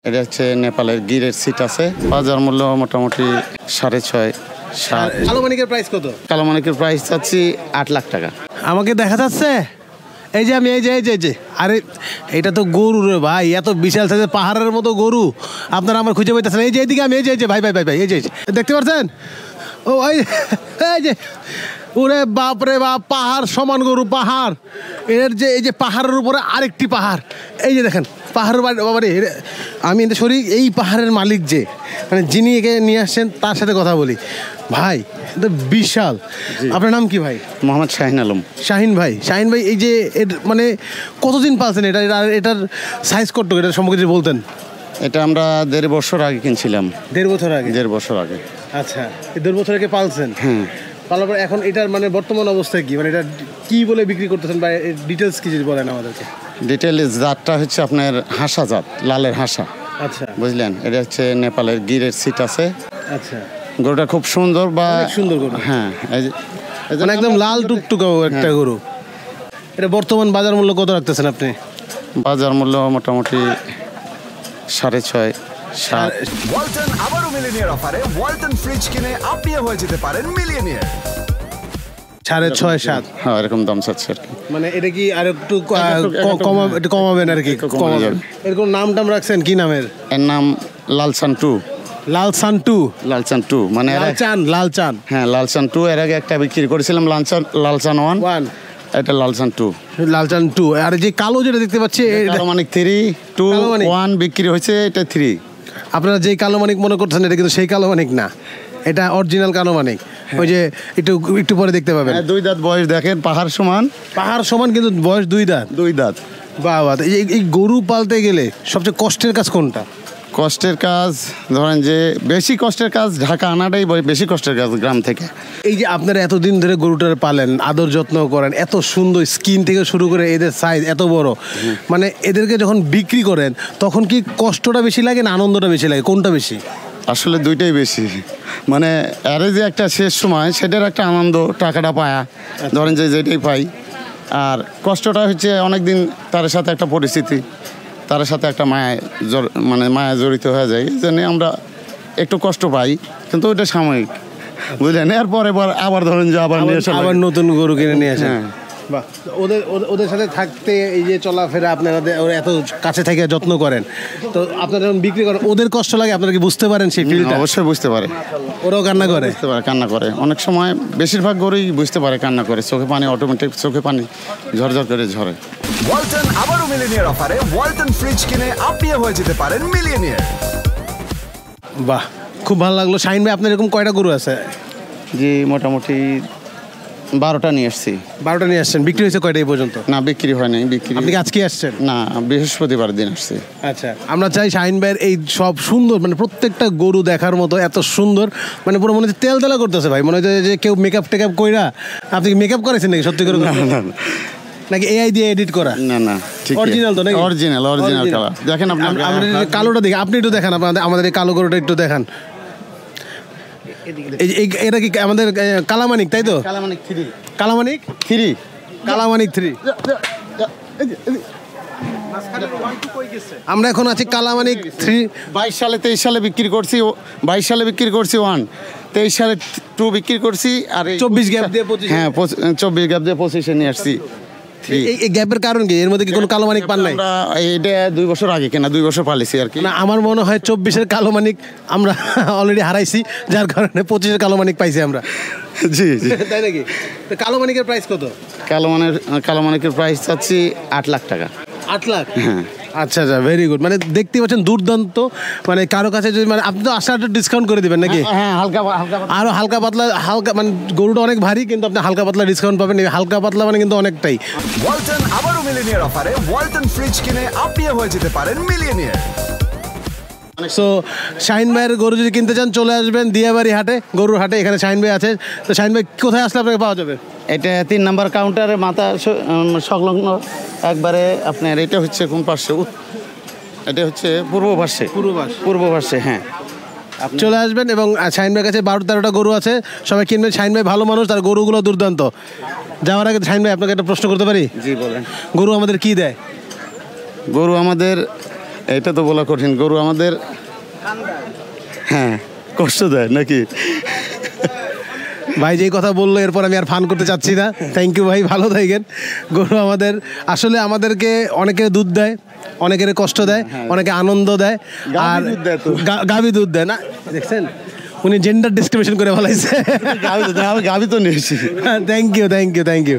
এটা হচ্ছে নেপালের গিরের সিট আছে। বাজার মূল্য মোটামুটি 6.5 7। কালো মানিকের প্রাইস কত? কালো মানিকের প্রাইস চাচ্ছি 8 লাখ টাকা। আমাকে দেখা যাচ্ছে এই যে আমি এই যে আরে এটা তো গরু রে ভাই, এত বিশাল সাইজের পাহাড়ের মতো গরু আপনারা আমার খুঁজে পাইতেছেন। এই যে এইদিকে আমি এই যে ভাই এই যে দেখতে পাচ্ছেন? ও এই যে ওরে বাপ রে বাপ, পাহাড় সমান গরু, পাহাড় এর যে এই যে পাহাড়ের উপরে আরেকটি পাহাড়, এই যে দেখেন পাহাড়ের বাবারে। আমি এতে শরীর এই পাহাড়ের মালিক যে মানে যিনি একে নিয়ে আসছেন তার সাথে কথা বলি। ভাই এটা বিশাল। আপনার নাম কি ভাই? মোহাম্মদ শাহিন আলম। শাহিন ভাই এই যে এর মানে কতদিন পালছেন এটা? এটার সাইজ কত, এটা সম্পর্কে যদি বলতেন। এটা আমরা 1.5 বছর আগে কিনছিলাম। 1.5 বছর আগে? 1.5 বছর আগে। আচ্ছা, এই 1.5 বছর আগে পালছেন? হ্যাঁ। পালার পর এখন এটার মানে বর্তমান অবস্থায় কি, মানে এটা কি বলে বিক্রি করতেছেন বা ডিটেলস কি যদি বলেন আমাদেরকে। ডিটেলস জাতটা হচ্ছে আপনার হাসা জাত, লালের হাসা। আচ্ছা, বুঝলেন? এটা হচ্ছে নেপালের গিরের সিট আছে। আচ্ছা, গরুটা খুব সুন্দর বা সুন্দর গরু। হ্যাঁ, মানে একদম লাল টুকটুকাও একটা গরু। এটা বর্তমান বাজার মূল্য কত রাখতেছেন আপনি? বাজার মূল্য মোটামুটি 6.5 7। ওয়ালটন আবারও মিলিয়নিয়ার অফারে ওয়ালটন ফ্রিজ কিনে আপনিও হয়ে যেতে পারেন মিলিয়নিয়ার। 6.5 7। হ্যাঁ, এরকম দাম চাচ্ছে আর কি। মানে এটা কি আর একটু কমাবেন আর কি? কমাবেন। এরকম নাম টাম রাখছেন কি নামের? এর নাম লালচান 2। লালচান 2? লালচান 2 মানে লালচান। হ্যাঁ, লালচান 2। এর আগে একটা বিক্রি করেছিলাম লালচান 1। এটা লালচান 2। লালচান 2। আর যে কালো যেটা দেখতে পাচ্ছি কালো মানিক 3 2 1 বিক্রি হয়েছে, এটা 3। আপনারা যেই কালো মানিক মনে করছেন এটা কিন্তু সেই কালো মানিক না, এটা অরিজিনাল কালো মানিক। ওই যে একটু পরে দেখতে পাবেন। 2 দাঁত বয়স, দেখেন পাহাড় সমান কিন্তু বয়স 2 দাঁত। 2 দাঁত। বাবা, এই গরু পালতে গেলে সবচেয়ে কষ্টের কাজ কোনটা? কষ্টের কাজ ধরেন যে বেশি কষ্টের কাজ ঢাকা আনাটাই বেশি কষ্টের কাজ গ্রাম থেকে। এই যে আপনারা এতদিন ধরে গরুটার পালেন, আদর যত্ন করেন, এত সুন্দর স্কিন থেকে শুরু করে এদের সাইজ এত বড়, মানে এদেরকে যখন বিক্রি করেন তখন কি কষ্টটা বেশি লাগে না আনন্দটা বেশি লাগে, কোনটা বেশি? আসলে দুইটাই বেশি। মানে এর যে একটা শেষ সময় সেটার একটা আনন্দ, টাকাটা পায়া ধরেন যে যেটাই পাই। আর কষ্টটা হচ্ছে অনেকদিন তার সাথে একটা পরিস্থিতি, তার সাথে একটা মায়া জড়িত হয়ে যায়। এই জন্যে আমরা একটু কষ্ট পাই, কিন্তু ওইটা সাময়িক, বুঝলেন? এরপরে আবার ধরেন যে আবার নতুন গরু কিনে নিয়ে আসেন। হ্যাঁ। বাহ, ওদের সাথে থাকতে এই যে চলাফেরা আপনারা এত কাছে থেকে যত্ন করেন, তো আপনারা যখন বিক্রি করেন ওদের কষ্ট লাগে, আপনারা কি বুঝতে পারেন সেই ফিলটা? অবশ্যই বুঝতে পারে। ওরাও কান্না করে? বুঝতে পারে, কান্না করে। অনেক সময় বেশিরভাগ গরুই বুঝতে পারে, কান্না করে। চোখে পানি অটোমেটিক, চোখে পানি ঝরঝর করে ঝরে। ওয়ালটন আবারও মিলিয়নিয়ার অফারে ওয়ালটন ফ্রিজ কিনে আপনিও হয়ে যেতে পারেন মিলিয়নিয়ার। বাহ, খুব ভালো লাগলো। শাহিন ভাই, আপনার এরকম কয়টা গরু আছে? জি, মোটামুটি 12টা নিয়ে আসছি। 12টা নিয়ে আসছেন। বিক্রি হয়েছে কয়টা এই পর্যন্ত? না, বিক্রি হয় নাই। আপনি কি আজকে আসছেন? না, বৃহস্পতিবার দিন আসছি। আচ্ছা, আমরা চাই শাহিন ভাইয়ের এই সব সুন্দর, মানে প্রত্যেকটা গরু দেখার মতো, এত সুন্দর, মানে পুরো মনে হচ্ছে তেল করতেছে ভাই, মনে হচ্ছে যে কেউ মেকআপ টেকআপ কইরা। আপনি মেকআপ করেছেন নাকি সত্যি করে? না, নাকি এআই দিয়ে এডিট করা? না, ঠিক অরিজিনাল তো নাকি? Original colour. দেখেন আমাদের কালোটা দেখি, আপনি একটু দেখান, আমাদের এই কালো গরুটা একটু দেখান। এটা কি আমাদের কালামানিক, তাই তো? কালামানিক 3। কালামানিক 3। কালামানিক 3। আমরা এখন আছি কালামানিক 3। 22 সালে 23 সালে বিক্রি করছি। 22 সালে বিক্রি করছি 1, 23 সালে 2 বিক্রি করছি। আর 24 গ্যাপ দিয়ে 25। হ্যাঁ, 24 গ্যাপ দিয়ে 25 নিয়ে আসছি। এই গ্যাপের কারণ কি? এর মধ্যে কি কোনো কালো মানিক পান নাই? এটা 2 বছর আগে কেনা, 2 বছর পালিছি আর কি। না, আমার মনে হয় 24-এর কালো মানিক আমরা অলরেডি হারাইছি, যার কারণে 25-এর কালো মানিক পাইছি আমরা। জি। তাই নাকি? তো কালো মানিকের প্রাইস কত? কালো মানিকের প্রাইস চাচ্ছি 8 লাখ টাকা। 8 লাখ? হ্যাঁ। আচ্ছা, ভেরি গুড। মানে দেখতে পাচ্ছেন দুর্দান্ত। মানে কারো কাছে যদি, মানে আপনি তো আসাটা ডিসকাউন্ট করে দিবেন নাকি? হ্যাঁ, আরো হালকা পাতলা, মানে গরুটা অনেক ভারী, কিন্তু আপনি হালকা পাতলা ডিসকাউন্ট পাবেন। হালকা পাতলা মানে কিন্তু অনেকটাই। ওয়ালটন আবারও মিলিয়নিয়ার অফারে ওয়ালটন ফ্রিজ কিনে আপনিও হয়ে যেতে পারেন মিলিয়নিয়ার। সো শাহিন ভাইয়ের গরু যদি কিনতে চান চলে আসবেন দিয়াবাড়ি হাটে, গরুর হাটে। এখানে শাহিন ভাই আছে। তো শাহিন ভাই কোথায় আসলে আপনাকে পাওয়া যাবে? এটা 3 নম্বর কাউন্টারের মাথা সংলগ্ন একবারে আপনার। এটা হচ্ছে কোন পাশে? এটা হচ্ছে পূর্ব পাশে। হ্যাঁ, চলে আসবেন। এবং শাহিন ভাইয়ের কাছে 12-13টা গরু আছে, সবাই কিনবেন। শাহিন ভাই ভালো মানুষ, তার গরুগুলো দুর্দান্ত। যাওয়ার আগে শাহিন ভাই আপনাকে একটা প্রশ্ন করতে পারি? জি, বলেন। গরু আমাদের কি দেয়? গরু আমাদের এটা তো বলা কঠিন। গরু আমাদের হ্যাঁ কষ্ট দেয় নাকি? ভাই যেই কথা বললো এরপর আমি আর ফান করতে চাচ্ছি না। থ্যাংক ইউ ভাই, ভালো থাকেন। গরু আমাদের আসলে আমাদেরকে অনেকের দুধ দেয়, অনেকের কষ্ট দেয়, অনেকে আনন্দ দেয়। আর দুধ দেয় তো। গাভী দুধ দেয় না, দেখছেন উনি জেন্ডার ডিসক্রিমিনেশন করে ফেলাইছে। গাভি তো নিয়েছি। Thank you, thank you, thank you.